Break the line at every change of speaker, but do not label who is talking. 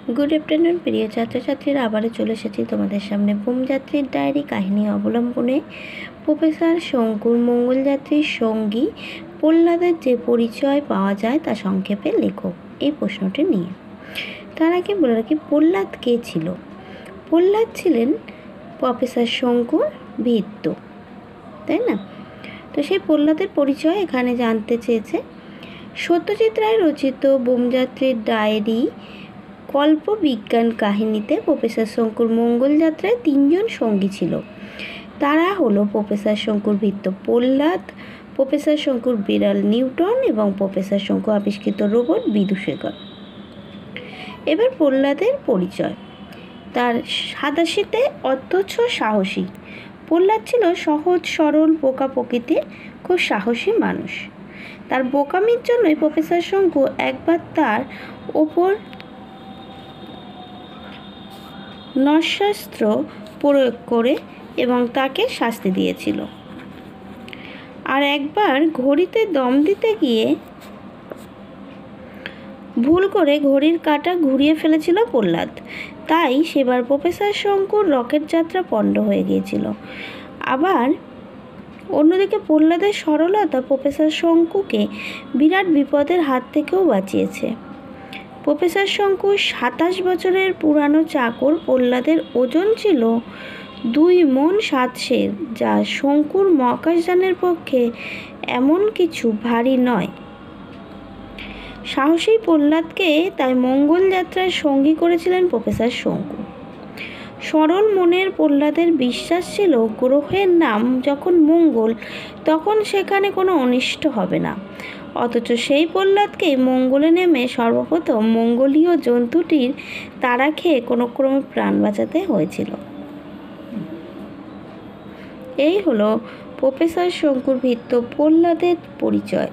Good afternoon প্রিয় ছাত্রছাত্রীরা, আবারও চলে এসেছি তোমাদের সামনে বোমযাত্রীর ডায়েরি কাহিনী অবলম্বনে প্রফেসর শঙ্কুর মঙ্গলযাত্রীর সঙ্গী প্রহ্লাদের যে পরিচয় পাওয়া যায় তা সংক্ষেপে লেখো এই প্রশ্নটি নিয়ে। তার আগে বলে রাখি, প্রহ্লাদ কে ছিল? প্রহ্লাদ ছিলেন প্রফেসর শঙ্কুর ভৃত্য, তাই না? তো সেই প্রহ্লাদের পরিচয় এখানে জানতে চেয়েছে। সত্যজিৎ রায় রচিত বোমযাত্রীর ডায়েরি কল্পবিজ্ঞান কাহিনীতে প্রফেসর শঙ্কুর মঙ্গলযাত্রায় তিনজন সঙ্গী ছিল। তারা হলো প্রফেসর শঙ্কুর ভৃত্য প্রহ্লাদ, প্রফেসর শঙ্কুর বিড়াল নিউটন এবং প্রফেসর শঙ্কু আবিষ্কৃত রোবট বিদুশেখর। এবার প্রহ্লাদের পরিচয়। তার সাদাসিধে অথচ সাহসী। প্রহ্লাদ ছিল সহজ সরল বোকা প্রকৃতির খুব সাহসী মানুষ। তার বোকামির জন্যই প্রফেসর শঙ্কু একবার তার ওপর নরশাস্ত্র প্রয়োগ করে এবং তাকে শাস্তি দিয়েছিল। আর একবার ঘড়িতে দম দিতে গিয়ে ভুল করে ঘড়ির কাঁটা ঘুরিয়ে ফেলেছিল প্রহ্লাদ, তাই সেবার প্রফেসর শঙ্কুর রকেট যাত্রা পণ্ড হয়ে গিয়েছিল। আবার অন্যদিকে প্রহ্লাদের সরলতা প্রফেসর শঙ্কুকে বিরাট বিপদের হাত থেকেও বাঁচিয়েছে। প্রফেসর শঙ্কুর 27 বছরের পুরানো চাকর প্রহ্লাদের ওজন ছিল 2 মণ 7 সের, যা শঙ্কুর মহাকাশযানের পক্ষে এমন কিছু ভারী নয়। সাহসী প্রহ্লাদকে তাই মঙ্গলযাত্রায় সঙ্গী করেছিলেন প্রফেসর শঙ্কু। সরল মনের প্রহ্লাদের বিশ্বাস ছিল গ্রহের নাম যখন মঙ্গল, তখন সেখানে কোনো অনিষ্ট হবে না। অথচ সেই প্রহ্লাদকেই মঙ্গলে নেমে সর্বপ্রথম মঙ্গলীয় জন্তুটির তাড়া খেয়ে কোনো ক্রমে প্রাণ বাঁচাতে হয়েছিল। এই হলো প্রফেসর শঙ্কুর ভৃত্য প্রহ্লাদের পরিচয়।